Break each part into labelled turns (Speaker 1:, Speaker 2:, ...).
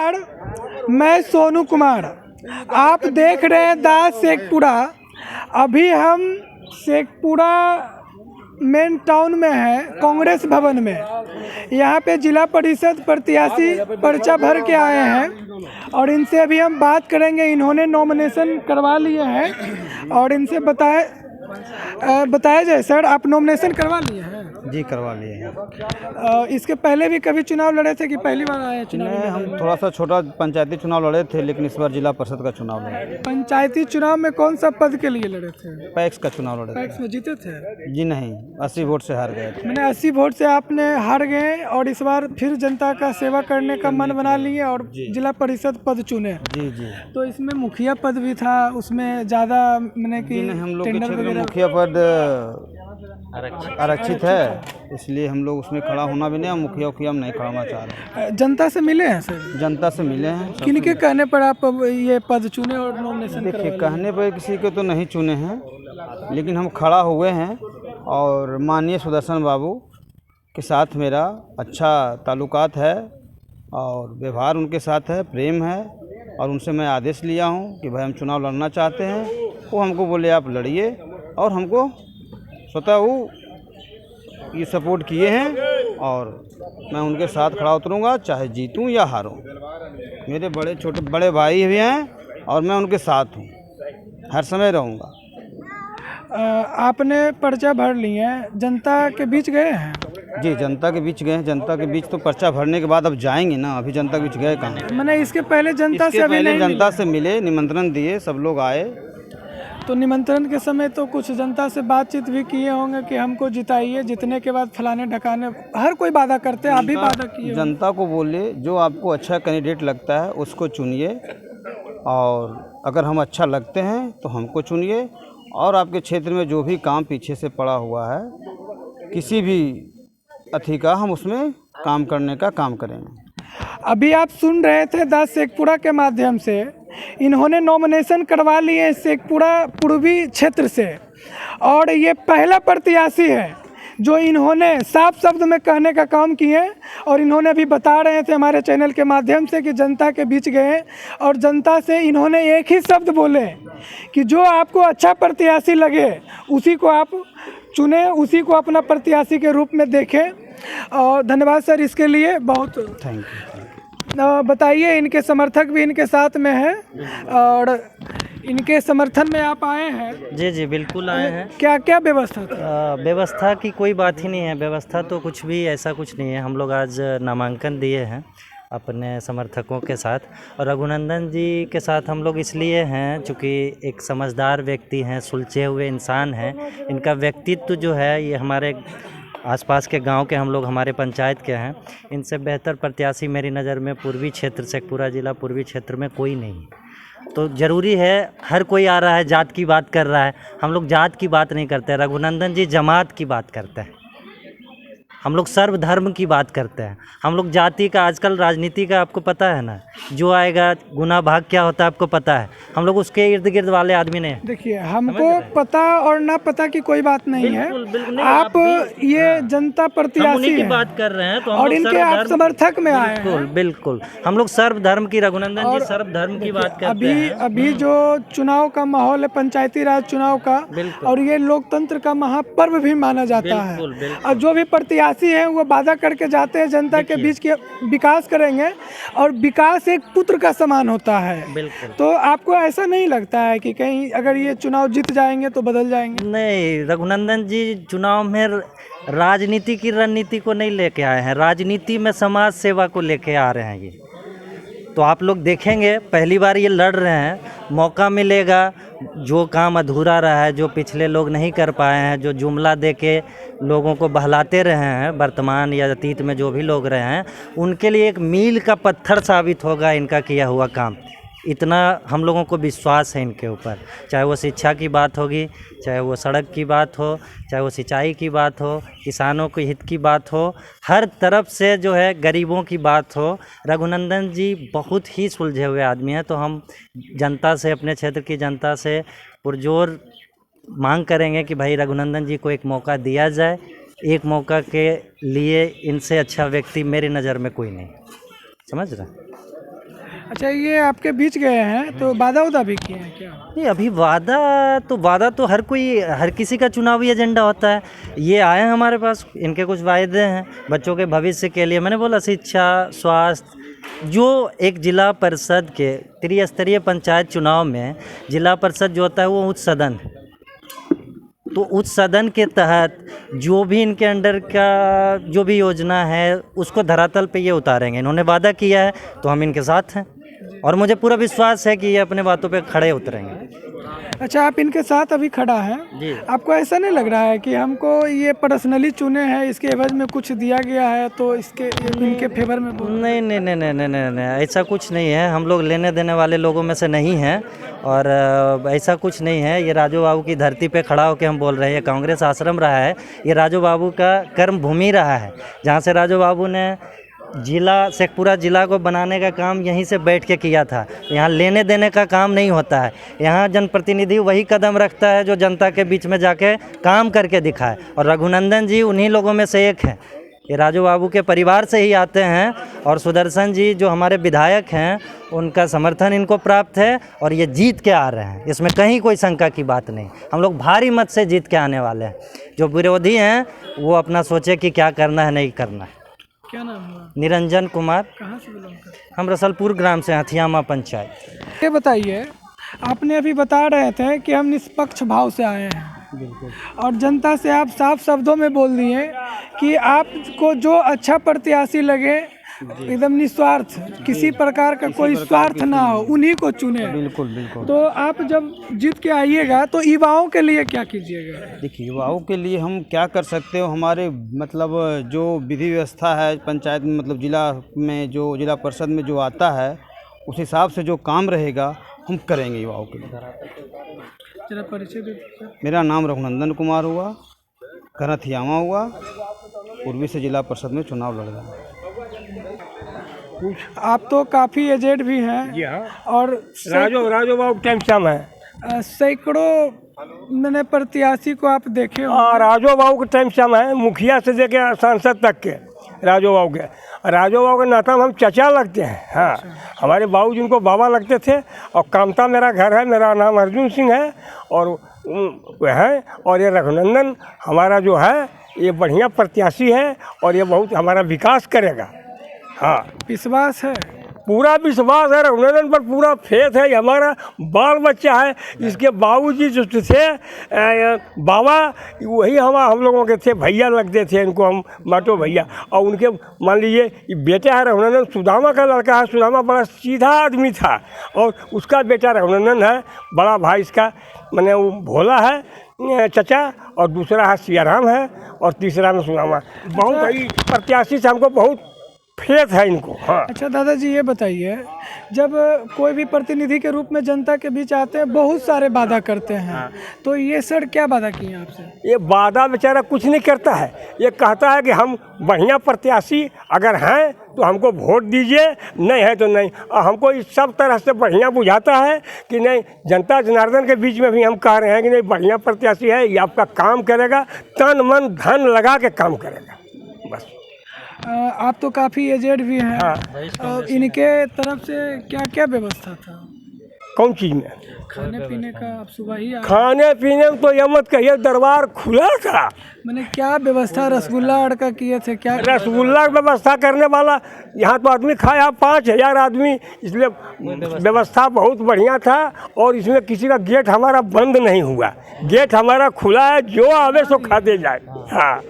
Speaker 1: नमस्कार, मैं सोनू कुमार। आप देख रहे हैं दास शेखपुरा। अभी हम शेखपुरा मेन टाउन में हैं, कांग्रेस भवन में। यहाँ पे जिला परिषद प्रत्याशी पर्चा भर के आए हैं और इनसे अभी हम बात करेंगे। इन्होंने नॉमिनेशन करवा लिए हैं और इनसे बताया जाए। सर, आप नॉमिनेशन करवा लिए हैं?
Speaker 2: जी, करवा लिए हैं।
Speaker 1: इसके पहले भी कभी चुनाव लड़े थे कि पहली बार आए चुनाव में?
Speaker 2: हम थोड़ा सा छोटा पंचायती चुनाव लड़े थे, लेकिन इस बार जिला परिषद का चुनाव लड़े।
Speaker 1: पंचायती चुनाव में कौन सा पद के लिए लड़े थे?
Speaker 2: पैक्स का चुनाव लड़े थे।
Speaker 1: पैक्स में जीते थे?
Speaker 2: जी नहीं, 80 वोट से हार गए थे।
Speaker 1: मैंने 80 वोट से आपने हार गए और इस बार फिर जनता का सेवा करने का मन बना लिए और जिला परिषद पद चुने।
Speaker 2: जी जी।
Speaker 1: तो इसमें मुखिया पद भी था, उसमें ज़्यादा मैंने कि
Speaker 2: हम लोग के
Speaker 1: टेंडर
Speaker 2: क्षेत्र में
Speaker 1: वगैरह
Speaker 2: मुखिया पद आरक्षित है, इसलिए हम लोग उसमें खड़ा होना भी नहीं, हम मुखिया हम नहीं खड़ा चाह रहे।
Speaker 1: जनता से मिले हैं सर?
Speaker 2: जनता से मिले हैं।
Speaker 1: किनके कहने पर आप अब ये पद चुने और नॉमिनेशन?
Speaker 2: देखिए, कहने पर किसी को तो नहीं चुने हैं, लेकिन हम खड़ा हुए हैं और माननीय सुदर्शन बाबू के साथ मेरा अच्छा ताल्लुकात है और व्यवहार उनके साथ है, प्रेम है। और उनसे मैं आदेश लिया हूं कि भाई हम चुनाव लड़ना चाहते हैं। वो हमको बोले आप लड़िए, और हमको स्वतः वो ये सपोर्ट किए हैं और मैं उनके साथ खड़ा उतरूंगा, चाहे जीतूं या हारूं। मेरे बड़े भाई भी हैं और मैं उनके साथ हूं, हर समय रहूंगा।
Speaker 1: आपने पर्चा भर लिए हैं, जनता के बीच गए हैं?
Speaker 2: जी, जनता के बीच गए हैं। जनता के बीच तो पर्चा भरने के बाद अब जाएंगे ना, अभी जनता के बीच गए कहाँ?
Speaker 1: मैंने इसके पहले जनता से अभी नहीं
Speaker 2: जनता से मिले, निमंत्रण दिए, सब लोग आए।
Speaker 1: तो निमंत्रण के समय तो कुछ जनता से बातचीत भी किए होंगे कि हमको जिताइए, जितने के बाद फलाने ढकाने, हर कोई वादा करते हैं, अभी वादा किए।
Speaker 2: जनता को बोले जो आपको अच्छा कैंडिडेट लगता है उसको चुनिए, और अगर हम अच्छा लगते हैं तो हमको चुनिए। और आपके क्षेत्र में जो भी काम पीछे से पड़ा हुआ है, किसी भी अथी का, हम उसमें काम करने का काम करेंगे।
Speaker 1: अभी आप सुन रहे थे दास शेखपुरा के माध्यम से। इन्होंने नॉमिनेशन करवा लिए शेखपुरा पूर्वी क्षेत्र से और ये पहला प्रत्याशी है जो इन्होंने साफ शब्द में कहने का काम किए। और इन्होंने अभी बता रहे थे हमारे चैनल के माध्यम से कि जनता के बीच गए और जनता से इन्होंने एक ही शब्द बोले कि जो आपको अच्छा प्रत्याशी लगे उसी को आप चुने, उसी को अपना प्रत्याशी के रूप में देखें। और धन्यवाद सर इसके लिए, बहुत
Speaker 2: थैंक यू।
Speaker 1: बताइए, इनके समर्थक भी इनके साथ में हैं और इनके समर्थन में आप आए हैं?
Speaker 3: जी जी, बिल्कुल आए हैं।
Speaker 1: क्या क्या व्यवस्था था?
Speaker 3: व्यवस्था की कोई बात ही नहीं है, व्यवस्था तो कुछ भी ऐसा कुछ नहीं है। हम लोग आज नामांकन दिए हैं अपने समर्थकों के साथ, और रघुनंदन जी के साथ हम लोग इसलिए हैं चूँकि एक समझदार व्यक्ति हैं, सुलझे हुए इंसान हैं। इनका व्यक्तित्व जो है, ये हमारे आसपास के गांव के हम लोग, हमारे पंचायत के हैं। इनसे बेहतर प्रत्याशी मेरी नज़र में पूर्वी क्षेत्र, शेखपुरा जिला पूर्वी क्षेत्र में कोई नहीं है। तो ज़रूरी है, हर कोई आ रहा है, जात की बात कर रहा है, हम लोग जात की बात नहीं करते। रघुनंदन जी जमात की बात करते हैं, हम लोग सर्वधर्म की बात करते हैं। हम लोग जाति का, आजकल राजनीति का आपको पता है ना, जो आएगा गुना भाग क्या होता है आपको पता है। हम लोग उसके इर्द गिर्द वाले आदमी नहीं।
Speaker 1: देखिए, हमको पता और ना पता की कोई बात नहीं है। आप ये जनता प्रत्याशी
Speaker 3: की बात कर रहे हैं तो
Speaker 1: और इनके आप समर्थक में आए
Speaker 3: हैं। बिल्कुल, हम लोग सर्वधर्म की, रघुनंदन जी सर्वधर्म की बात करते हैं।
Speaker 1: अभी जो चुनाव का माहौल है, पंचायती राज चुनाव का, और ये लोकतंत्र का महापर्व भी माना जाता है। और जो भी प्रत्याशी हैं वो वादा करके जाते हैं जनता के बीच के विकास करेंगे, और विकास एक पुत्र का समान होता है। तो आपको ऐसा नहीं लगता है कि कहीं अगर ये चुनाव जीत जाएंगे तो बदल जाएंगे?
Speaker 3: नहीं, रघुनंदन जी चुनाव में राजनीति की रणनीति को नहीं लेके आए हैं, राजनीति में समाज सेवा को लेके आ रहे हैं। ये तो आप लोग देखेंगे, पहली बार ये लड़ रहे हैं, मौका मिलेगा। जो काम अधूरा रहा है, जो पिछले लोग नहीं कर पाए हैं, जो जुमला दे के लोगों को बहलाते रहे हैं, वर्तमान या अतीत में जो भी लोग रहे हैं, उनके लिए एक मील का पत्थर साबित होगा इनका किया हुआ काम। इतना हम लोगों को विश्वास है इनके ऊपर। चाहे वो शिक्षा की बात होगी, चाहे वो सड़क की बात हो, चाहे वो सिंचाई की बात हो, किसानों के हित की बात हो, हर तरफ से जो है गरीबों की बात हो। रघुनंदन जी बहुत ही सुलझे हुए आदमी हैं। तो हम जनता से, अपने क्षेत्र की जनता से पुरजोर मांग करेंगे कि भाई रघुनंदन जी को एक मौका दिया जाए। एक मौका के लिए इनसे अच्छा व्यक्ति मेरी नज़र में कोई नहीं, समझ रहे।
Speaker 1: अच्छा, ये आपके बीच गए हैं तो वादा उदा भी किए हैं क्या?
Speaker 3: नहीं, अभी वादा तो हर किसी का चुनावी एजेंडा होता है। ये आए हैं हमारे पास, इनके कुछ वायदे हैं बच्चों के भविष्य के लिए। मैंने बोला शिक्षा, स्वास्थ्य, जो एक जिला परिषद के त्रिस्तरीय पंचायत चुनाव में जिला परिषद जो होता है वो उच्च सदन है, तो उच्च सदन के तहत जो भी इनके अंडर का जो भी योजना है उसको धरातल पे ये उतारेंगे। इन्होंने वादा किया है तो हम इनके साथ हैं और मुझे पूरा विश्वास है कि ये अपने बातों पे खड़े उतरेंगे।
Speaker 1: अच्छा, आप इनके साथ अभी खड़ा है,
Speaker 3: जी।
Speaker 1: आपको ऐसा नहीं लग रहा है कि हमको ये पर्सनली चुने हैं, इसके एवज में कुछ दिया गया है तो इनके फेवर में बोल?
Speaker 3: नहीं नहीं नहीं नहीं नहीं नहीं नहीं, ऐसा कुछ नहीं है। हम लोग लेने देने वाले लोगों में से नहीं हैं और ऐसा कुछ नहीं है। ये राजू बाबू की धरती पे खड़ा होकर हम बोल रहे हैं, ये कांग्रेस आश्रम रहा है, ये राजू बाबू का कर्म भूमि रहा है, जहाँ से राजू बाबू ने शेखपुरा जिला को बनाने का काम यहीं से बैठ के किया था। यहाँ लेने देने का काम नहीं होता है। यहाँ जनप्रतिनिधि वही कदम रखता है जो जनता के बीच में जाके काम करके दिखाए, और रघुनंदन जी उन्हीं लोगों में से एक हैं। ये राजू बाबू के परिवार से ही आते हैं और सुदर्शन जी जो हमारे विधायक हैं उनका समर्थन इनको प्राप्त है और ये जीत के आ रहे हैं, इसमें कहीं कोई शंका की बात नहीं। हम लोग भारी मत से जीत के आने वाले हैं। जो विरोधी हैं वो अपना सोचे कि क्या करना है नहीं करना है।
Speaker 1: क्या नाम हुआ?
Speaker 3: निरंजन कुमार।
Speaker 1: कहाँ से बिलोंग करते हैं?
Speaker 3: हम रसलपुर ग्राम से, हथियामा पंचायत।
Speaker 1: ये बताइए, आपने अभी बता रहे थे कि हम निष्पक्ष भाव से आए हैं,
Speaker 2: बिल्कुल,
Speaker 1: और जनता से आप साफ शब्दों में बोल दिए कि आपको जो अच्छा प्रत्याशी लगे एकदम निस्वार्थ, किसी प्रकार का कोई स्वार्थ ना हो, उन्हीं को चुने।
Speaker 2: बिल्कुल बिल्कुल।
Speaker 1: तो आप जब जीत के आइएगा तो युवाओं के लिए क्या कीजिएगा?
Speaker 2: देखिए, युवाओं के लिए हम क्या कर सकते हो, हमारे मतलब जो विधि व्यवस्था है पंचायत में, मतलब जिला में जो जिला परिषद में जो आता है उस हिसाब से जो काम रहेगा हम करेंगे युवाओं के लिए।
Speaker 1: जरा परिचय दे दीजिए।
Speaker 2: मेरा नाम रघुनंदन कुमार हुआ, घर हथियामा हुआ, पूर्वी से जिला परिषद में चुनाव लड़ रहा है।
Speaker 1: आप तो काफ़ी एजेड भी हैं।
Speaker 4: जी हाँ,
Speaker 1: और
Speaker 4: राजो बाबू टाइम शाम है।
Speaker 1: सैकड़ों मैंने प्रत्याशी को आप देखे हो।
Speaker 4: राजो बाबू के टाइम शाम है, मुखिया से लेके सांसद तक के राजो बाबू के नाता में हम चचा लगते हैं। हाँ, हमारे बाबू जिनको बाबा लगते थे। और कामता मेरा घर है, मेरा नाम अर्जुन सिंह है और वह है। और ये रघुनंदन हमारा जो है ये बढ़िया प्रत्याशी है और ये बहुत हमारा विकास करेगा। हाँ,
Speaker 1: विश्वास है,
Speaker 4: पूरा विश्वास है रघुनंदन पर, पूरा फेथ है। हमारा बाल बच्चा है। इसके बाबूजी जो थे बाबा, वही हम लोगों के थे, भैया लगते थे इनको, हम माटो भैया। और उनके मान लीजिए ये बेटा है रघुनंदन, सुदामा का लड़का है। सुदामा बड़ा सीधा आदमी था और उसका बेटा रघुनंदन है। बड़ा भाई इसका मैंने वो भोला है चचा, और दूसरा है सियाराम है, और तीसरा में सुदामा। बहुत ही प्रत्याशी से हमको बहुत फेथ है इनको। हाँ।
Speaker 1: अच्छा दादाजी, ये बताइए, जब कोई भी प्रतिनिधि के रूप में जनता के बीच आते हैं बहुत सारे वादा करते हैं, तो ये सर क्या वादा किए आपसे?
Speaker 4: ये वादा बेचारा कुछ नहीं करता है। ये कहता है कि हम बढ़िया प्रत्याशी अगर हैं तो हमको वोट दीजिए, नहीं है तो नहीं। और हमको इस सब तरह से बढ़िया बुझाता है कि नहीं, जनता जनार्दन के बीच में भी हम कह रहे हैं कि नहीं, बढ़िया प्रत्याशी है, ये आपका काम करेगा, तन मन धन लगा के काम करेगा। बस।
Speaker 1: आप तो काफ़ी एजेड भी हैं।
Speaker 4: हाँ।
Speaker 1: इनके तरफ से क्या क्या व्यवस्था था?
Speaker 4: कौन चीज़ में?
Speaker 1: खाने पीने का आप सुबह ही
Speaker 4: खाने पीने में तो ये मत कहिए, दरबार खुला था।
Speaker 1: मैंने क्या व्यवस्था, रसगुल्ला अड़का किए थे क्या?
Speaker 4: रसगुल्ला की व्यवस्था करने वाला यहाँ तो आदमी खाया 5000 आदमी, इसलिए व्यवस्था बहुत बढ़िया था। और इसमें किसी का गेट हमारा बंद नहीं हुआ, गेट हमारा खुला है, जो आवे सो खाते जाए। हाँ,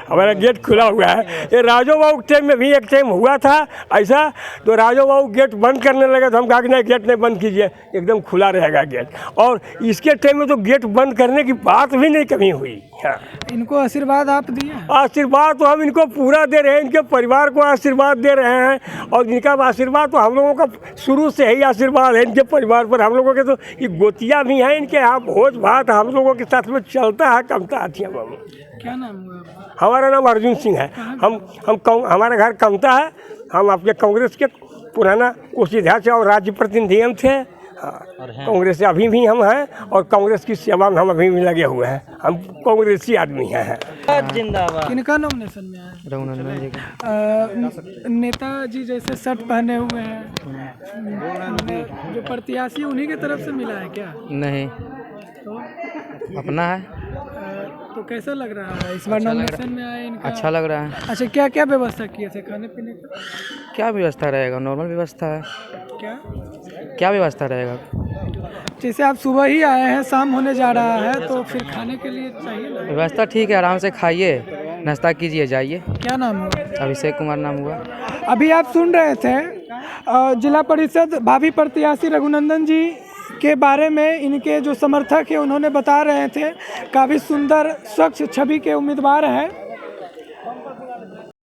Speaker 4: हमारा गेट खुला हुआ है। ये राजो बाबू के टाइम में भी एक टाइम हुआ था ऐसा, तो राजो बाबू गेट बंद करने लगे तो हम कहा कि नहीं, गेट नहीं बंद कीजिए, एकदम खुला रहेगा गेट। और इसके टाइम में तो गेट बंद करने की बात भी नहीं कभी हुई। हाँ।
Speaker 1: इनको आशीर्वाद आप दिए?
Speaker 4: आशीर्वाद तो हम इनको पूरा दे रहे हैं, इनके परिवार को आशीर्वाद दे रहे हैं। और इनका आशीर्वाद तो हम लोगों का शुरू से ही आशीर्वाद है इनके परिवार पर। हम लोगों के तो ये गोतियाँ भी हैं इनके यहाँ, भोज भात हम लोगों के साथ में चलता है। कमता हथिया बाबू।
Speaker 1: क्या नाम हुआ आपका?
Speaker 4: हमारा नाम अर्जुन सिंह है। हमारा घर कमता है। हम अपने कांग्रेस के पुराना कोषाध्यक्ष और राज्य प्रतिनिधि हम थे। हाँ, कांग्रेस से अभी भी हम हैं और कांग्रेस की सेवा में हम अभी भी लगे हुए हैं। हम कांग्रेसी आदमी हैं।
Speaker 3: जिंदाबाद।
Speaker 1: किनका नॉमिनेशन में आया?
Speaker 5: रघुनंदन जी का।
Speaker 1: नेताजी जैसे शर्ट पहने हुए हैं, जो प्रत्याशी उन्हीं की तरफ से मिला है क्या?
Speaker 5: नहीं,
Speaker 1: तो
Speaker 5: अपना है।
Speaker 1: तो कैसा लग रहा है इस बार नॉमिनेशन में आए इनका?
Speaker 5: अच्छा लग रहा है।
Speaker 1: अच्छा, क्या क्या व्यवस्था किए थे खाने पीने का?
Speaker 5: क्या व्यवस्था रहेगा? नॉर्मल व्यवस्था है।
Speaker 1: क्या
Speaker 5: क्या व्यवस्था रहेगा?
Speaker 1: जैसे आप सुबह ही आए हैं, शाम होने जा रहा है, तो फिर खाने के लिए चाहिए ना?
Speaker 5: व्यवस्था ठीक है, आराम से खाइए, नाश्ता कीजिए, जाइए।
Speaker 1: क्या नाम हुआ?
Speaker 5: अभिषेक कुमार नाम हुआ।
Speaker 1: अभी आप सुन रहे थे जिला परिषद भावी प्रत्याशी रघुनंदन जी के बारे में। इनके जो समर्थक हैं उन्होंने बता रहे थे, काफ़ी सुंदर स्वच्छ छवि के उम्मीदवार हैं।